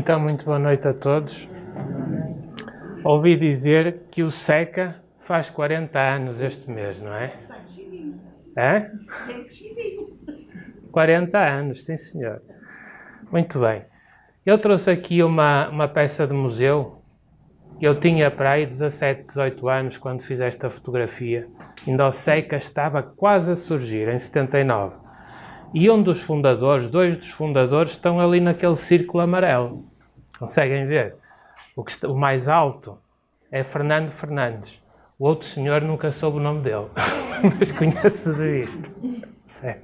Então, muito boa noite a todos. Ouvi dizer que o Seca faz 40 anos este mês, não é? É? 40 anos, sim senhor. Muito bem. Eu trouxe aqui uma peça de museu. Eu tinha para aí 17, 18 anos quando fiz esta fotografia. Ainda o Seca estava quase a surgir, em 79. E dois dos fundadores, estão ali naquele círculo amarelo. Conseguem ver? O mais alto é Fernando Fernandes. O outro senhor nunca soube o nome dele, mas conheço de vista. Certo.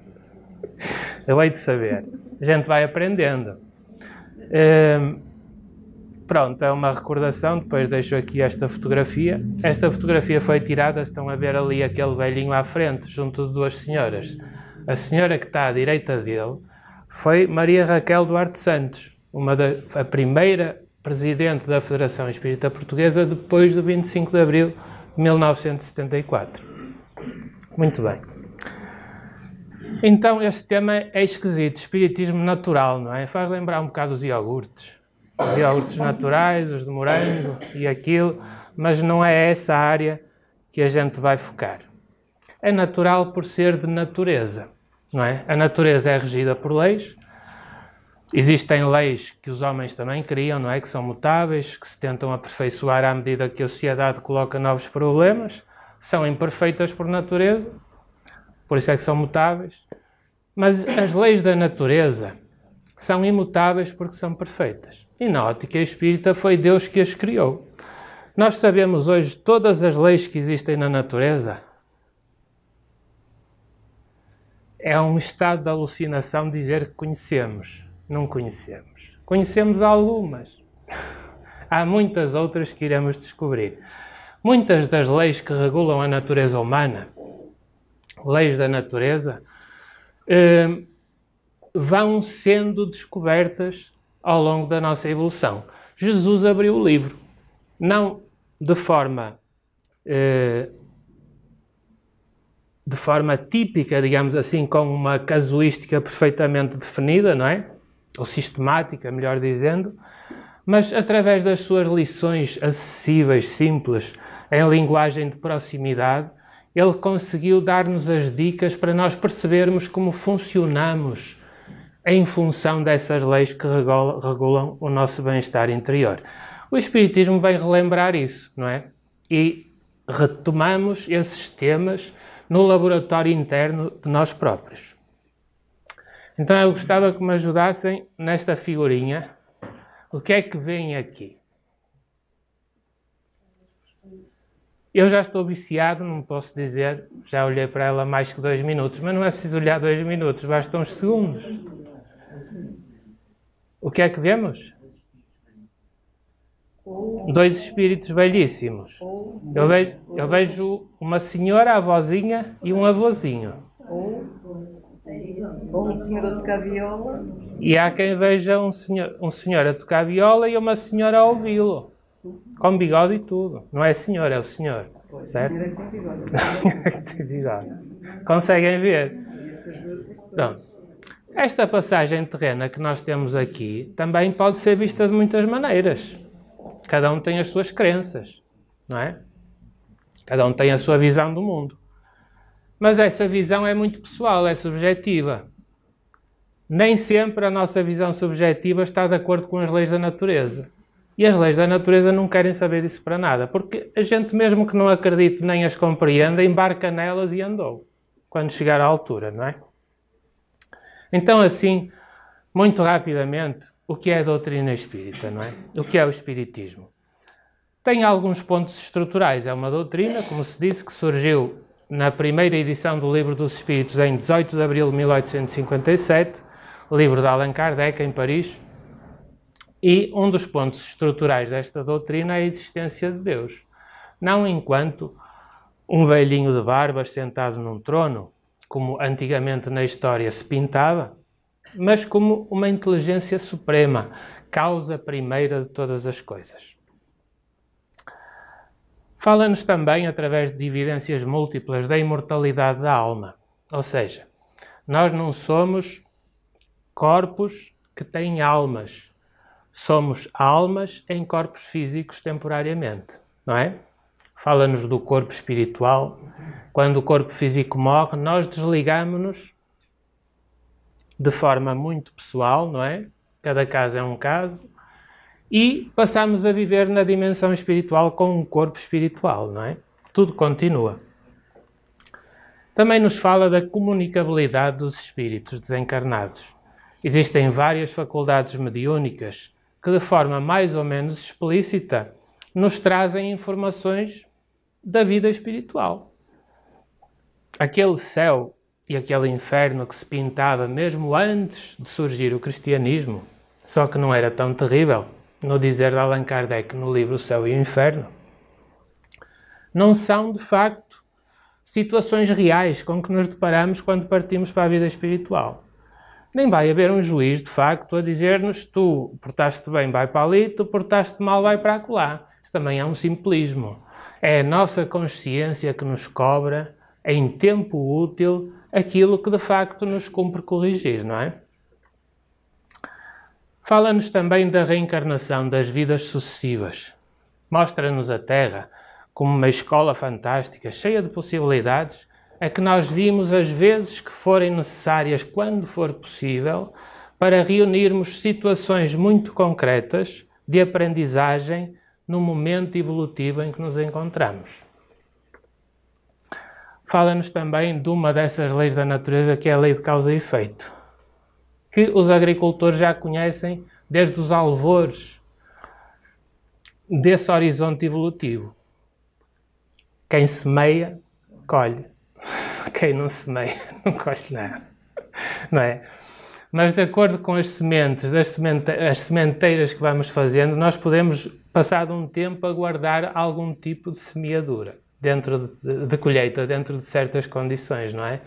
Eu hei de saber. A gente vai aprendendo. Pronto, é uma recordação. Depois deixo aqui esta fotografia. Esta fotografia foi tirada, estão a ver ali aquele velhinho à frente, junto de duas senhoras. A senhora que está à direita dele foi Maria Raquel Duarte Santos, a primeira presidente da Federação Espírita Portuguesa depois do 25 de Abril de 1974. Muito bem. Então este tema é esquisito, espiritismo natural, não é? Faz lembrar um bocado os iogurtes. Os iogurtes naturais, os de morango e aquilo, mas não é essa a área que a gente vai focar. É natural por ser de natureza, não é? A natureza é regida por leis. Existem leis que os homens também criam, não é? Que são mutáveis, que se tentam aperfeiçoar à medida que a sociedade coloca novos problemas. São imperfeitas por natureza, por isso é que são mutáveis. Mas as leis da natureza são imutáveis porque são perfeitas. E na ótica espírita foi Deus que as criou. Nós sabemos hoje todas as leis que existem na natureza. É um estado de alucinação dizer que conhecemos. Não conhecemos. Conhecemos algumas. Há muitas outras que iremos descobrir. Muitas das leis que regulam a natureza humana, leis da natureza, vão sendo descobertas ao longo da nossa evolução. Jesus abriu o livro. Não de forma típica, digamos assim, com uma casuística perfeitamente definida, não é? Ou sistemática, melhor dizendo, mas através das suas lições acessíveis, simples, em linguagem de proximidade, ele conseguiu dar-nos as dicas para nós percebermos como funcionamos em função dessas leis que regulam o nosso bem-estar interior. O Espiritismo vem relembrar isso, não é? E retomamos esses temas no laboratório interno de nós próprios. Então eu gostava que me ajudassem nesta figurinha. O que é que vem aqui? Eu já estou viciado, não posso dizer, já olhei para ela mais que 2 minutos, mas não é preciso olhar 2 minutos, bastam uns segundos. O que é que vemos? 2 espíritos velhíssimos. Eu vejo uma senhora, avózinha e um avôzinho. Ou um senhor a tocar viola. E há quem veja um senhor a tocar viola e uma senhora a ouvi-lo. Com bigode e tudo. Não é senhor, é o senhor. Pois, certo? O senhor é que tem bigode. O senhor é que tem bigode. Conseguem ver? Pronto. Esta passagem terrena que nós temos aqui também pode ser vista de muitas maneiras. Cada um tem as suas crenças, não é? Cada um tem a sua visão do mundo. Mas essa visão é muito pessoal, é subjetiva. Nem sempre a nossa visão subjetiva está de acordo com as leis da natureza. E as leis da natureza não querem saber disso para nada, porque a gente, mesmo que não acredite nem as compreenda, embarca nelas e andou, quando chegar à altura, não é? Então, assim, muito rapidamente, o que é a doutrina espírita, não é? O que é o espiritismo? Tem alguns pontos estruturais. É uma doutrina, como se disse, que surgiu na primeira edição do Livro dos Espíritos em 18 de abril de 1857, livro de Allan Kardec, em Paris. E um dos pontos estruturais desta doutrina é a existência de Deus. Não enquanto um velhinho de barbas sentado num trono, como antigamente na história se pintava, mas como uma inteligência suprema, causa primeira de todas as coisas. Fala-nos também, através de evidências múltiplas, da imortalidade da alma. Ou seja, nós não somos corpos que têm almas. somos almas em corpos físicos temporariamente, não é? Fala-nos do corpo espiritual. Quando o corpo físico morre, nós desligamos-nos de forma muito pessoal, não é? Cada caso é um caso. E passamos a viver na dimensão espiritual com um corpo espiritual, não é? Tudo continua. Também nos fala da comunicabilidade dos espíritos desencarnados. Existem várias faculdades mediúnicas que, de forma mais ou menos explícita, nos trazem informações da vida espiritual. Aquele céu e aquele inferno que se pintava mesmo antes de surgir o cristianismo, só que não era tão terrível, no dizer de Allan Kardec no livro O Céu e o Inferno, não são, de facto, situações reais com que nos deparamos quando partimos para a vida espiritual. Nem vai haver um juiz, de facto, a dizer-nos: tu portaste bem, vai para ali, tu portaste mal, vai para acolá. Isso também é um simplismo. É a nossa consciência que nos cobra, em tempo útil, aquilo que de facto nos cumpre corrigir, não é? Fala-nos também da reencarnação, das vidas sucessivas. Mostra-nos a Terra como uma escola fantástica, cheia de possibilidades, a que nós vimos as vezes que forem necessárias, quando for possível, para reunirmos situações muito concretas de aprendizagem no momento evolutivo em que nos encontramos. Fala-nos também de uma dessas leis da natureza, que é a lei de causa e efeito, que os agricultores já conhecem desde os alvores desse horizonte evolutivo. Quem semeia, colhe. Quem não semeia, não colhe nada. Não é? Mas de acordo com as sementes, as sementeiras que vamos fazendo, nós podemos, passado um tempo, aguardar algum tipo de semeadura dentro de colheita, dentro de certas condições, não é?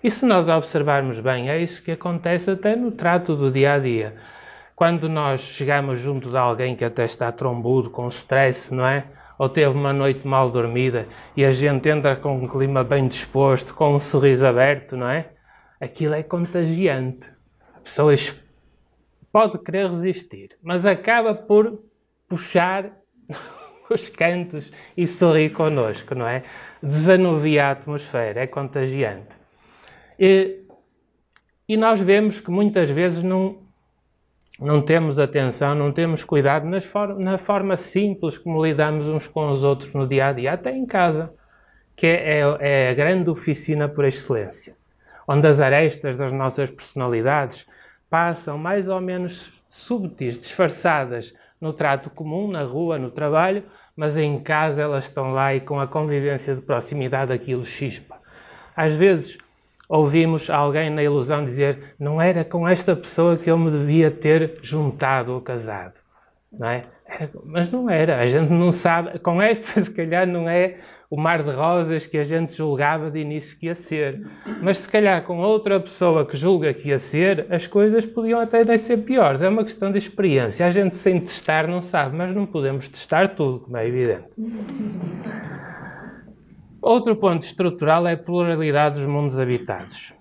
E se nós observarmos bem, é isso que acontece até no trato do dia-a-dia. Quando nós chegamos junto de alguém que até está trombudo, com stress, não é? Ou teve uma noite mal dormida e a gente entra com um clima bem disposto, com um sorriso aberto, não é? Aquilo é contagiante. A pessoa pode querer resistir, mas acaba por puxar os cantos e sorrir connosco, não é? Desanuvia a atmosfera, é contagiante. E nós vemos que muitas vezes não temos atenção, não temos cuidado na forma simples como lidamos uns com os outros no dia-a-dia, até em casa, que é a grande oficina por excelência, onde as arestas das nossas personalidades passam mais ou menos subtis, disfarçadas no trato comum, na rua, no trabalho, mas em casa elas estão lá e com a convivência de proximidade aquilo chispa. Às vezes ouvimos alguém na ilusão dizer: não era com esta pessoa que eu me devia ter juntado ou casado, não é? Mas não era, a gente não sabe, com esta se calhar não é o mar de rosas que a gente julgava de início que ia ser, mas se calhar com outra pessoa que julga que ia ser, as coisas podiam até nem ser piores. É uma questão de experiência, a gente sem testar não sabe, mas não podemos testar tudo, como é evidente. Outro ponto estrutural é a pluralidade dos mundos habitados.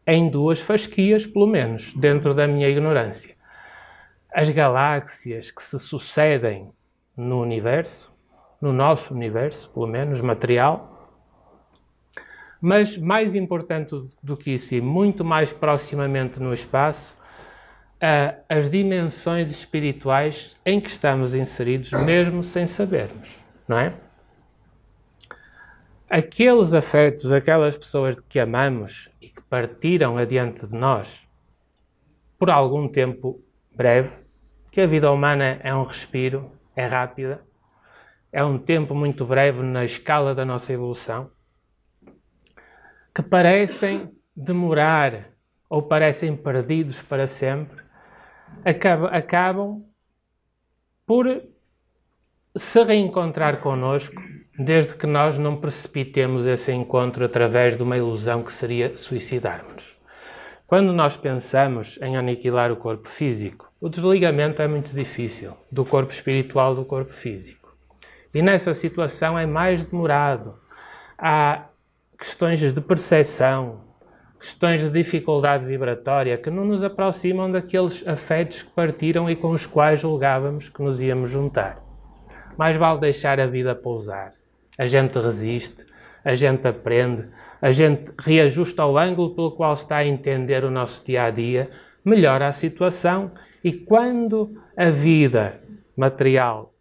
Em duas fasquias, pelo menos, dentro da minha ignorância. As galáxias que se sucedem no universo, no nosso universo, pelo menos, material. Mas, mais importante do que isso, e muito mais proximamente no espaço, as dimensões espirituais em que estamos inseridos, mesmo sem sabermos, não é? Aqueles afetos, aquelas pessoas que amamos e que partiram adiante de nós por algum tempo breve, que a vida humana é um respiro, é rápida, é um tempo muito breve na escala da nossa evolução, que parecem demorar ou parecem perdidos para sempre, acabam por se reencontrar connosco, desde que nós não precipitemos esse encontro através de uma ilusão que seria suicidarmos. Quando nós pensamos em aniquilar o corpo físico, o desligamento é muito difícil do corpo espiritual do corpo físico. E nessa situação é mais demorado. Há questões de percepção, questões de dificuldade vibratória que não nos aproximam daqueles afetos que partiram e com os quais julgávamos que nos íamos juntar. Mais vale deixar a vida pousar. A gente resiste, a gente aprende, a gente reajusta o ângulo pelo qual está a entender o nosso dia-a-dia, melhora a situação e quando a vida material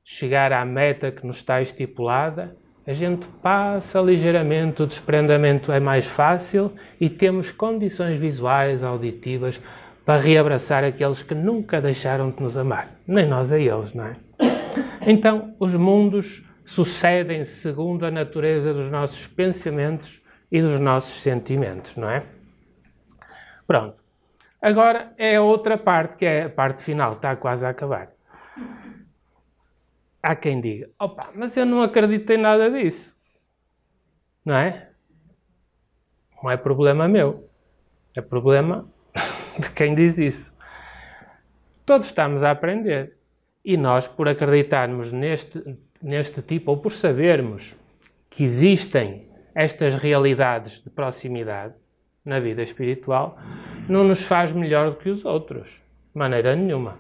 chegar à meta que nos está estipulada, a gente passa ligeiramente, o desprendimento é mais fácil e temos condições visuais, auditivas, para reabraçar aqueles que nunca deixaram de nos amar. Nem nós a eles, não é? Então, os mundos sucedem-se segundo a natureza dos nossos pensamentos e dos nossos sentimentos, não é? Pronto. Agora é a outra parte, que é a parte final, está quase a acabar. Há quem diga, opa, mas eu não acredito em nada disso. Não é? Não é problema meu. É problema de quem diz isso. Todos estamos a aprender. E nós, por acreditarmos neste tipo, ou por sabermos que existem estas realidades de proximidade na vida espiritual, não nos faz melhor do que os outros. De maneira nenhuma.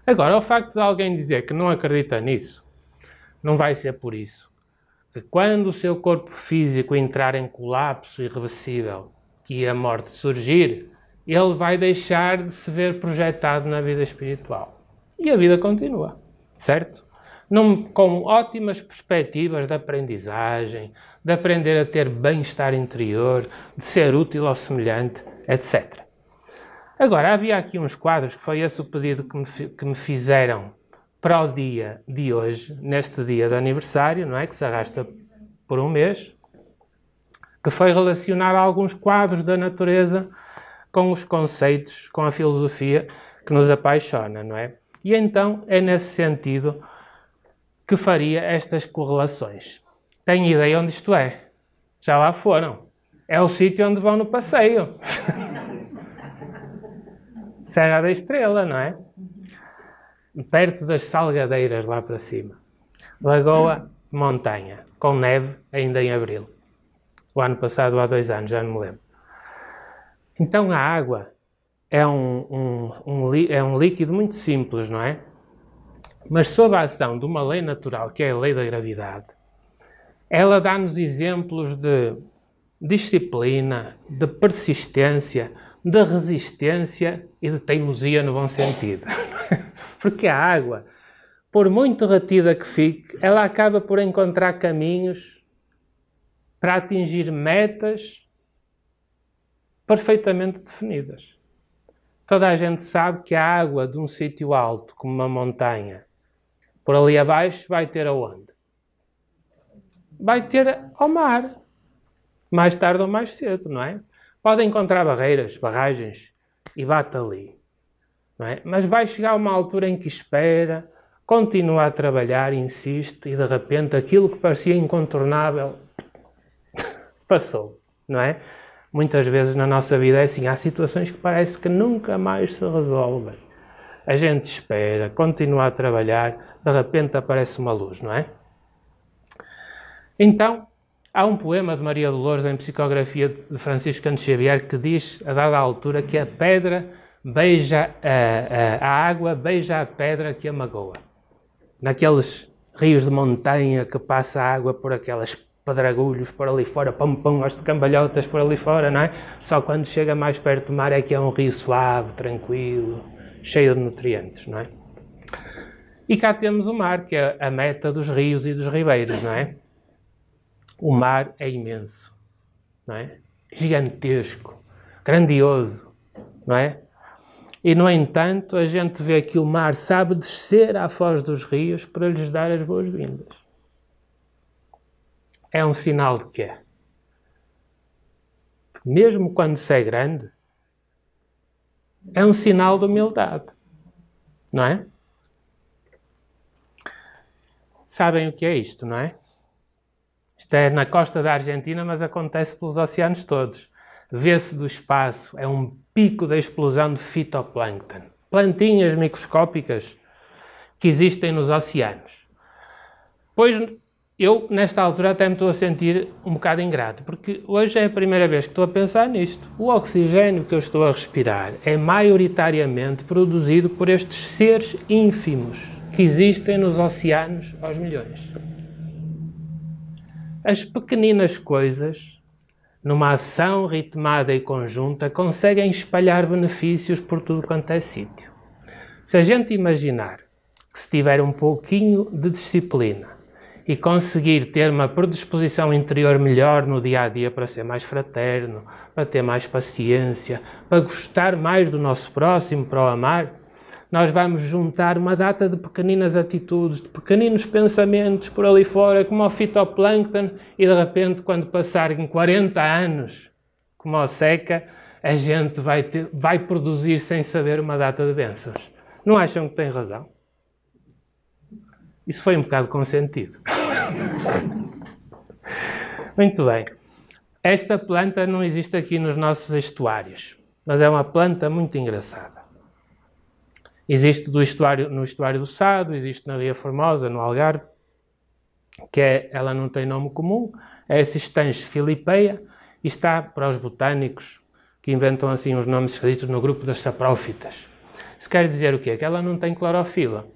Agora, o facto de alguém dizer que não acredita nisso, não vai ser por isso. Que quando o seu corpo físico entrar em colapso irreversível e a morte surgir, ele vai deixar de se ver projetado na vida espiritual. E a vida continua, certo? Com ótimas perspectivas de aprendizagem, de aprender a ter bem-estar interior, de ser útil ao semelhante, etc. Agora, havia aqui uns quadros, que foi esse o pedido que me fizeram para o dia de hoje, neste dia de aniversário, não é? Que se arrasta por um mês, que foi relacionar alguns quadros da natureza com os conceitos, com a filosofia que nos apaixona, não é? E então é nesse sentido que faria estas correlações. Tem ideia onde isto é? Já lá foram. É o sítio onde vão no passeio. Serra da Estrela, não é? Perto das Salgadeiras, lá para cima. Lagoa de Montanha, com neve ainda em abril. O ano passado, ou há 2 anos, já não me lembro. Então a água é um líquido muito simples, não é? Mas sob a ação de uma lei natural, que é a lei da gravidade, ela dá-nos exemplos de disciplina, de persistência, de resistência e de teimosia no bom sentido. Porque a água, por muito retida que fique, ela acaba por encontrar caminhos para atingir metas perfeitamente definidas. Toda a gente sabe que a água de um sítio alto, como uma montanha, por ali abaixo, vai ter aonde? Vai ter ao mar. Mais tarde ou mais cedo, não é? Pode encontrar barragens, e bate ali. Não é? Mas vai chegar uma altura em que espera, continua a trabalhar, insiste, e de repente aquilo que parecia incontornável passou, não é? Muitas vezes na nossa vida é assim, há situações que parece que nunca mais se resolvem. A gente espera, continua a trabalhar, de repente aparece uma luz, não é? Então, há um poema de Maria Dolores em psicografia de Francisco Cândido Xavier que diz, a dada altura, que a pedra beija, a água beija a pedra que a magoa. Naqueles rios de montanha que passa a água por aquelas pedragulhos por ali fora, pum, as cambalhotas por ali fora, não é? Só quando chega mais perto do mar é que é um rio suave, tranquilo, cheio de nutrientes, não é? E cá temos o mar, que é a meta dos rios e dos ribeiros, não é? O mar é imenso, não é? Gigantesco, grandioso, não é? E, no entanto, a gente vê que o mar sabe descer à foz dos rios para lhes dar as boas-vindas. É um sinal de quê? Mesmo quando se é grande, é um sinal de humildade, não é? Sabem o que é isto, não é? Isto é na costa da Argentina, mas acontece pelos oceanos todos. Vê-se do espaço, é um pico da explosão de fitoplâncton. Plantinhas microscópicas que existem nos oceanos. Pois eu, nesta altura, até me estou a sentir um bocado ingrato, porque hoje é a primeira vez que estou a pensar nisto. O oxigênio que eu estou a respirar é maioritariamente produzido por estes seres ínfimos que existem nos oceanos aos milhões. As pequeninas coisas, numa ação ritmada e conjunta, conseguem espalhar benefícios por tudo quanto é sítio. Se a gente imaginar que se tiver um pouquinho de disciplina e conseguir ter uma predisposição interior melhor no dia-a-dia para ser mais fraterno, para ter mais paciência, para gostar mais do nosso próximo, para o amar, nós vamos juntar uma data de pequeninas atitudes, de pequeninos pensamentos por ali fora, como o fitoplâncton, e de repente, quando passarem 40 anos, como o seca, a gente vai produzir sem saber uma data de bênçãos. Não acham que tem razão? Isso foi um bocado consentido. Muito bem. Esta planta não existe aqui nos nossos estuários, mas é uma planta muito engraçada. Existe no estuário do Sado, existe na Ria Formosa, no Algarve, ela não tem nome comum, é a Cistanche filipeia, e está para os botânicos que inventam assim os nomes escritos no grupo das saprófitas. Isso quer dizer o quê? Que ela não tem clorofila.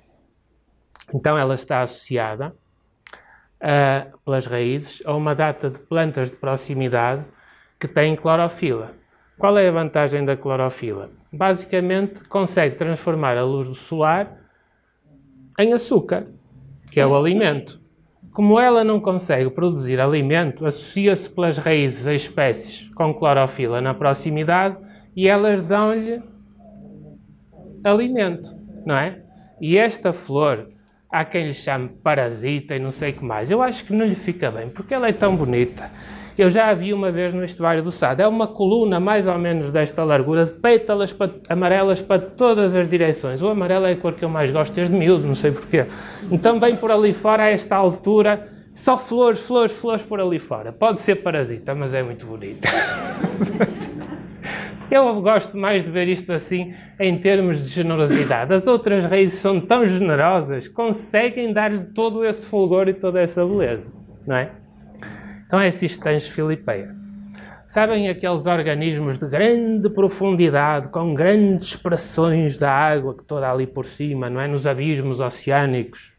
Então ela está associada, pelas raízes, a uma data de plantas de proximidade que têm clorofila. Qual é a vantagem da clorofila? Basicamente, consegue transformar a luz do solar em açúcar, que é o alimento. Como ela não consegue produzir alimento, associa-se pelas raízes a espécies com clorofila na proximidade e elas dão-lhe alimento, não é? E esta flor, há quem lhe chame parasita e não sei o que mais. Eu acho que não lhe fica bem, porque ela é tão bonita. Eu já a vi uma vez no estuário do Sado. É uma coluna mais ou menos desta largura, de pétalas amarelas para todas as direções. O amarelo é a cor que eu mais gosto desde miúdo, não sei porquê. Então vem por ali fora, a esta altura, só flores, flores, flores por ali fora. Pode ser parasita, mas é muito bonita. Eu gosto mais de ver isto assim em termos de generosidade. As outras raízes são tão generosas, conseguem dar-lhe todo esse fulgor e toda essa beleza, não é? Então é a Cistanche filipeia. Sabem aqueles organismos de grande profundidade, com grandes expressões da água que toda ali por cima, não é? Nos abismos oceânicos,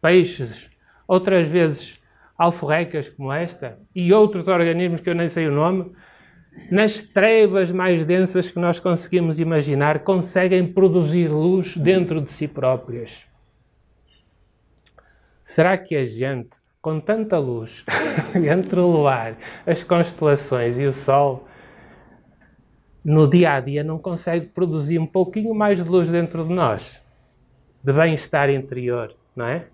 peixes, outras vezes alforrecas como esta, e outros organismos que eu nem sei o nome, nas trevas mais densas que nós conseguimos imaginar, conseguem produzir luz dentro de si próprias. Será que a gente, com tanta luz, entre o luar, as constelações e o sol, no dia-a-dia não consegue produzir um pouquinho mais de luz dentro de nós? De bem-estar interior, não é?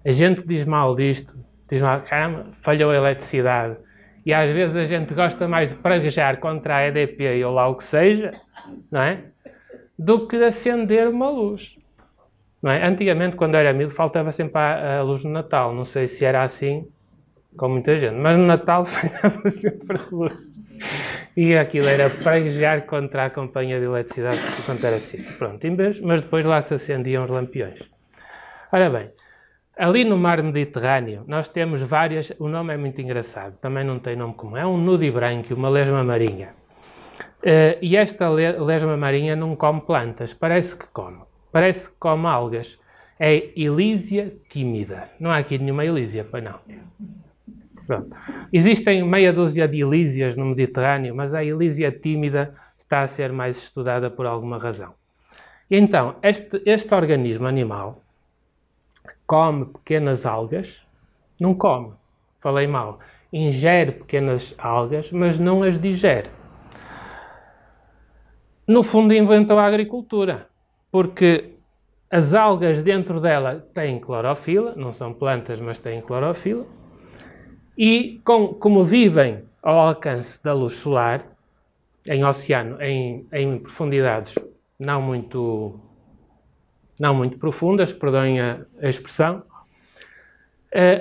A gente diz mal disto, diz mal, caramba, falhou a eletricidade. E às vezes a gente gosta mais de praguejar contra a EDP ou lá o que seja, não é? Do que acender uma luz. Não é? Antigamente, quando era miúdo, faltava sempre a luz no Natal. Não sei se era assim com muita gente, mas no Natal faltava sempre a luz. E aquilo era praguejar contra a companhia de eletricidade, quanto era sítio. Pronto, mas depois lá se acendiam os lampiões. Ora bem, ali no mar Mediterrâneo, nós temos várias... O nome é muito engraçado, também não tem nome comum. É um nudibranquio, uma lesma marinha. E esta lesma marinha não come plantas, parece que come algas. É Elysia tímida. Não há aqui nenhuma Elysia, pois não. Pronto. Existem meia dúzia de Elysias no Mediterrâneo, mas a Elysia tímida está a ser mais estudada por alguma razão. E então, este organismo animal come pequenas algas? Não come. Falei mal. Ingere pequenas algas, mas não as digere. No fundo, inventou a agricultura, porque as algas dentro dela têm clorofila, não são plantas, mas têm clorofila, e como vivem ao alcance da luz solar, em oceano, em profundidades não muito profundas, perdoem a expressão,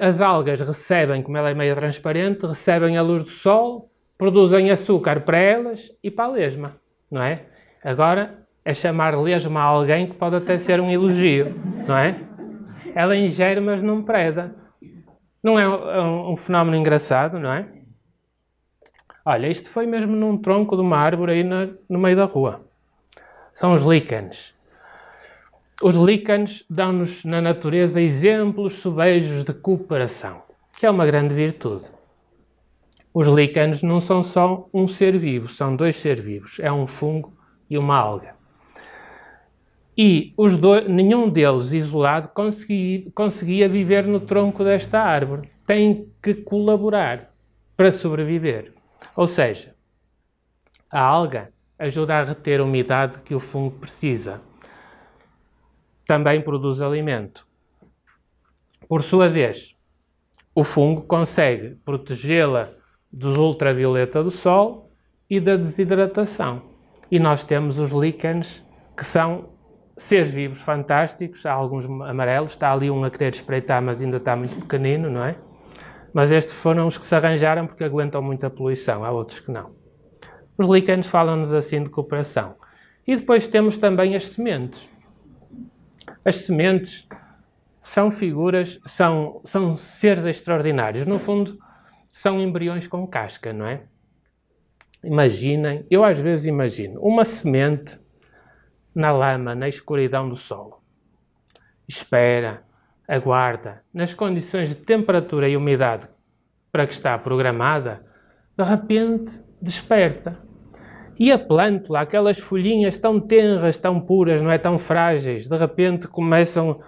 as algas recebem, como ela é meio transparente, recebem a luz do sol, produzem açúcar para elas e para a lesma, não é? Agora, é chamar lesma a alguém que pode até ser um elogio, não é? Ela ingere, mas não preda. Não é um fenómeno engraçado, não é? Olha, isto foi mesmo num tronco de uma árvore aí no meio da rua. São os líquenes. Os líquenes dão-nos na natureza exemplos subejos de cooperação, que é uma grande virtude. Os líquenes não são só um ser vivo, são dois seres vivos. É um fungo e uma alga. E nenhum deles isolado conseguia viver no tronco desta árvore. Tem que colaborar para sobreviver. Ou seja, a alga ajuda a reter a umidade que o fungo precisa. Também produz alimento. Por sua vez, o fungo consegue protegê-la dos ultravioleta do sol e da desidratação. E nós temos os líquenes, que são seres vivos fantásticos. Há alguns amarelos, está ali um a querer espreitar, mas ainda está muito pequenino, não é? Mas estes foram os que se arranjaram porque aguentam muita poluição, há outros que não. Os líquenes falam-nos assim de cooperação. E depois temos também as sementes. As sementes são figuras, são seres extraordinários. No fundo, são embriões com casca, não é? Imaginem, eu às vezes imagino, uma semente na lama, na escuridão do solo. Espera, aguarda, nas condições de temperatura e umidade para que está programada, de repente desperta. E a plântula, aquelas folhinhas tão tenras, tão puras, não é, tão frágeis, de repente começam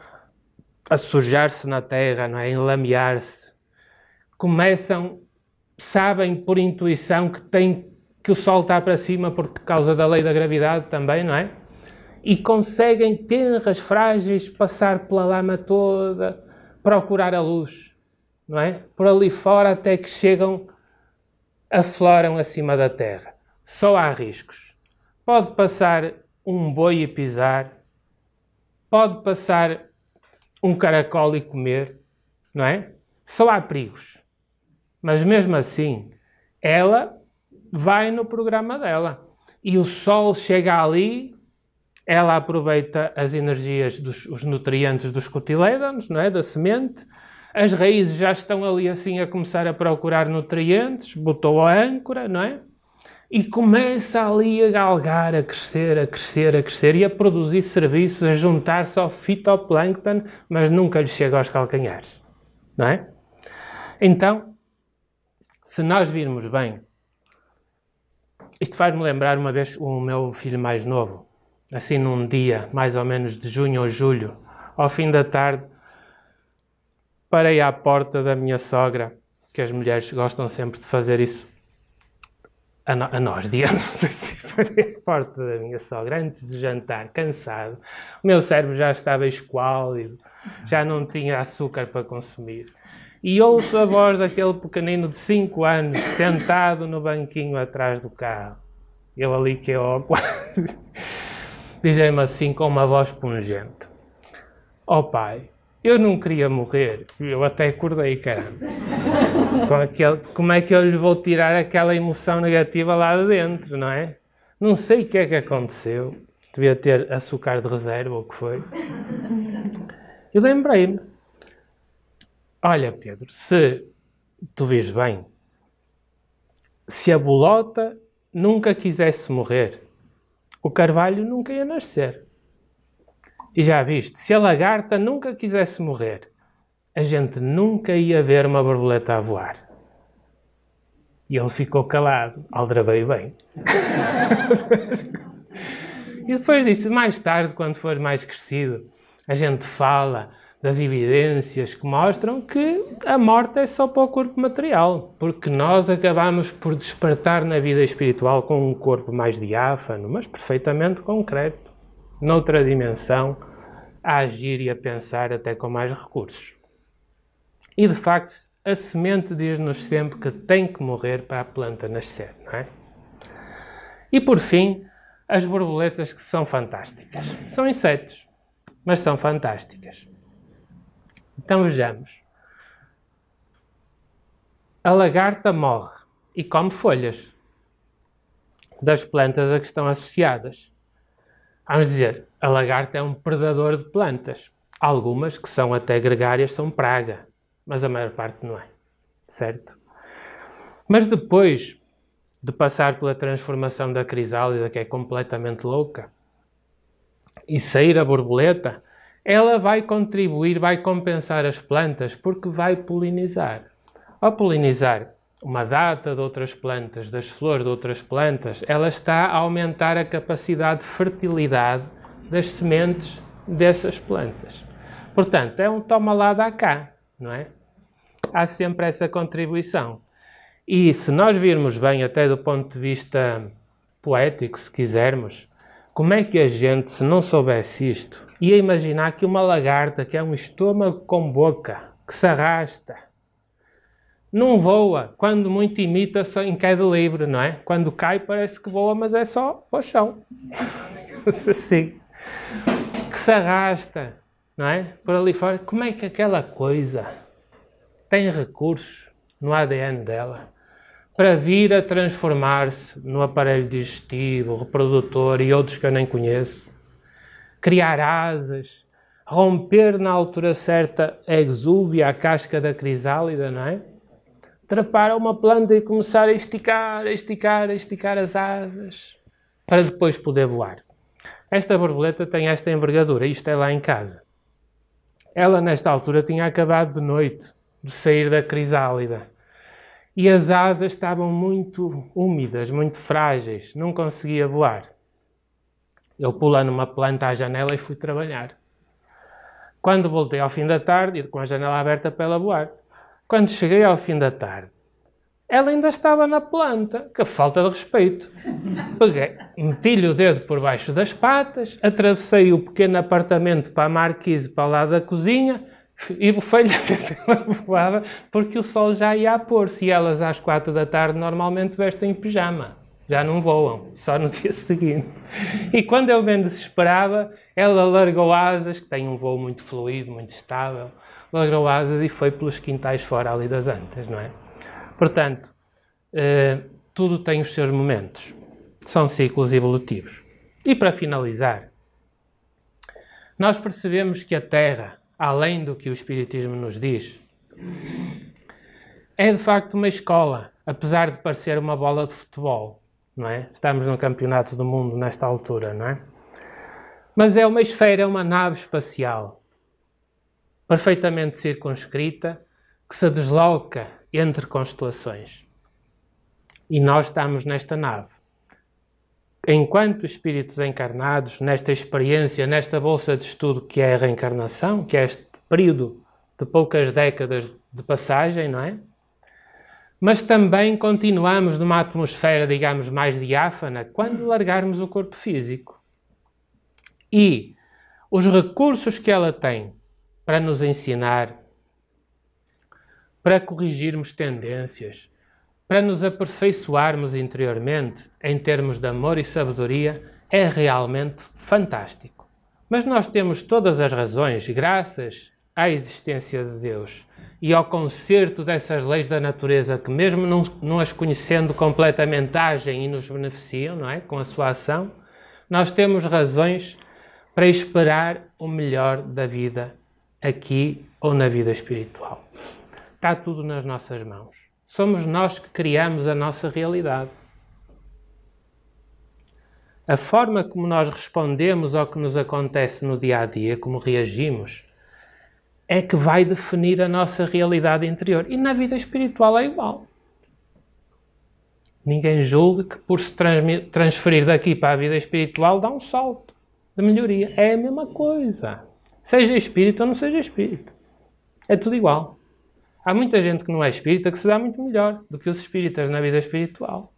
a sujar-se na terra, não é, a enlamear-se. Sabem por intuição que o sol está para cima por causa da lei da gravidade também, não é? E conseguem, tenras, frágeis, passar pela lama toda, procurar a luz, não é? Por ali fora até que afloram acima da terra. Só há riscos. Pode passar um boi e pisar, pode passar um caracol e comer, não é? Só há perigos. Mas mesmo assim, ela vai no programa dela. E o sol chega ali, ela aproveita as energias, os nutrientes dos cotilédonos, não é? Da semente. As raízes já estão ali assim a começar a procurar nutrientes, botou a âncora, não é? E começa ali a galgar, a crescer, a crescer, a crescer e a produzir serviços, a juntar-se ao fitoplâncton, mas nunca lhe chega aos calcanhares, não é? Então, se nós virmos bem, isto faz-me lembrar uma vez o meu filho mais novo, assim num dia mais ou menos de junho ou julho, ao fim da tarde, parei à porta da minha sogra, que as mulheres gostam sempre de fazer isso, a nós, digamos assim, parei à porta da minha sogra antes de jantar, cansado, o meu cérebro já estava esquálido, já não tinha açúcar para consumir. E ouço a voz daquele pequenino de 5 anos, sentado no banquinho atrás do carro. Eu ali que eu dizer-me assim com uma voz pungente: "Ó pai, eu não queria morrer." Eu até acordei, caramba. Como é que eu lhe vou tirar aquela emoção negativa lá de dentro, não é? Não sei o que é que aconteceu. Devia ter açúcar de reserva ou o que foi. E lembrei-me: olha, Pedro, se tu vês bem, se a bolota nunca quisesse morrer, o carvalho nunca ia nascer. E já viste, se a lagarta nunca quisesse morrer, a gente nunca ia ver uma borboleta a voar. E ele ficou calado, aldrabei bem. E depois disse, mais tarde, quando fores mais crescido, a gente fala das evidências que mostram que a morte é só para o corpo material, porque nós acabamos por despertar na vida espiritual com um corpo mais diáfano, mas perfeitamente concreto, noutra dimensão, a agir e a pensar até com mais recursos. E de facto, a semente diz-nos sempre que tem que morrer para a planta nascer, não é? E por fim, as borboletas, que são fantásticas. São insetos, mas são fantásticas. Então vejamos. A lagarta morre e come folhas das plantas a que estão associadas. Vamos dizer, a lagarta é um predador de plantas. Algumas, que são até gregárias, são praga, mas a maior parte não é, certo? Mas depois de passar pela transformação da crisálida, que é completamente louca, e sair a borboleta, ela vai contribuir, vai compensar as plantas, porque vai polinizar. Ao polinizar uma data de outras plantas, das flores de outras plantas, ela está a aumentar a capacidade de fertilidade das sementes dessas plantas. Portanto, é um toma lá, dá cá, não é? Há sempre essa contribuição. E se nós virmos bem, até do ponto de vista poético, se quisermos, como é que a gente, se não soubesse isto, ia imaginar que uma lagarta, que é um estômago com boca, que se arrasta, não voa, quando muito imita só em queda livre, não é? Quando cai parece que voa, mas é só para o chão. Assim. Que se arrasta, não é? Por ali fora. Como é que aquela coisa tem recursos no ADN dela para vir a transformar-se no aparelho digestivo, reprodutor e outros que eu nem conheço, criar asas, romper na altura certa a exúvia, a casca da crisálida, não é? Trepar a uma planta e começar a esticar as asas, para depois poder voar. Esta borboleta tem esta envergadura, isto é lá em casa. Ela, nesta altura, tinha acabado de noite de sair da crisálida. E as asas estavam muito úmidas, muito frágeis, não conseguia voar. Eu pulei numa planta à janela e fui trabalhar. Quando voltei ao fim da tarde, e com a janela aberta para ela voar, quando cheguei ao fim da tarde, ela ainda estava na planta, que falta de respeito. Peguei, meti-lhe o dedo por baixo das patas, atravessei o pequeno apartamento para a marquise para o lado da cozinha, e bufei-lhe a ver se ela voava, porque o sol já ia a pôr-se, e elas às 4 da tarde normalmente vestem pijama, já não voam, só no dia seguinte. E quando eu menos esperava, ela largou asas, que tem um voo muito fluido, muito estável, largou asas e foi pelos quintais fora ali das antas, não é? Portanto, tudo tem os seus momentos, são ciclos evolutivos. E para finalizar, nós percebemos que a Terra, além do que o Espiritismo nos diz, é de facto uma escola, apesar de parecer uma bola de futebol, não é? Estamos no campeonato do mundo nesta altura, não é? Mas é uma esfera, é uma nave espacial, perfeitamente circunscrita, que se desloca entre constelações. E nós estamos nesta nave. Enquanto espíritos encarnados, nesta experiência, nesta bolsa de estudo que é a reencarnação, que é este período de poucas décadas de passagem, não é? Mas também continuamos numa atmosfera, digamos, mais diáfana, quando largarmos o corpo físico. E os recursos que ela tem para nos ensinar, para corrigirmos tendências, para nos aperfeiçoarmos interiormente, em termos de amor e sabedoria, é realmente fantástico. Mas nós temos todas as razões, graças à existência de Deus e ao concerto dessas leis da natureza, que mesmo não as conhecendo completamente, agem e nos beneficiam, não é? Com a sua ação, nós temos razões para esperar o melhor da vida aqui ou na vida espiritual. Está tudo nas nossas mãos. Somos nós que criamos a nossa realidade. A forma como nós respondemos ao que nos acontece no dia-a-dia, como reagimos, é que vai definir a nossa realidade interior. E na vida espiritual é igual. Ninguém julgue que por se transferir daqui para a vida espiritual dá um salto de melhoria. É a mesma coisa. Seja espírita ou não seja espírita. É tudo igual. Há muita gente que não é espírita que se dá muito melhor do que os espíritas na vida espiritual.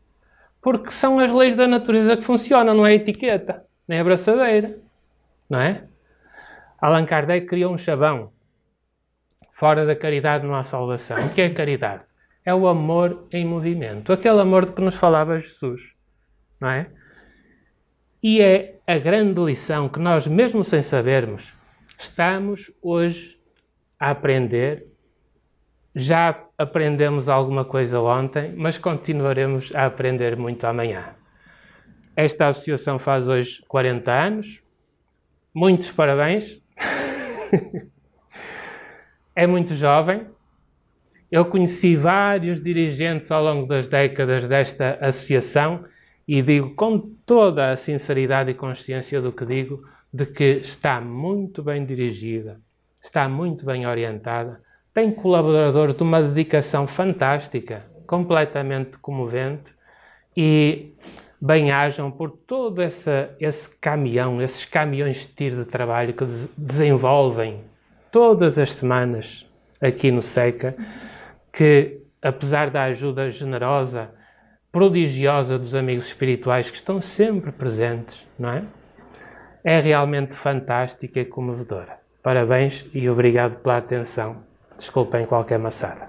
Porque são as leis da natureza que funcionam, não é a etiqueta, nem a abraçadeira. Não é? Allan Kardec criou um chavão. Fora da caridade não há salvação. O que é a caridade? É o amor em movimento. Aquele amor de que nos falava Jesus. Não é? E é a grande lição que nós, mesmo sem sabermos, estamos hoje a aprender. Já aprendemos alguma coisa ontem, mas continuaremos a aprender muito amanhã. Esta associação faz hoje 40 anos. muitos parabéns. É muito jovem. Eu conheci vários dirigentes ao longo das décadas desta associação e digo com toda a sinceridade e consciência do que digo, de que está muito bem dirigida, está muito bem orientada, tem colaboradores de uma dedicação fantástica, completamente comovente, e bem-ajam por todo esse caminhão, esses caminhões de tiro de trabalho que desenvolvem todas as semanas aqui no SECA, que, apesar da ajuda generosa, prodigiosa dos amigos espirituais que estão sempre presentes, não é? É realmente fantástica e comovedora. Parabéns e obrigado pela atenção. Desculpem qualquer maçada.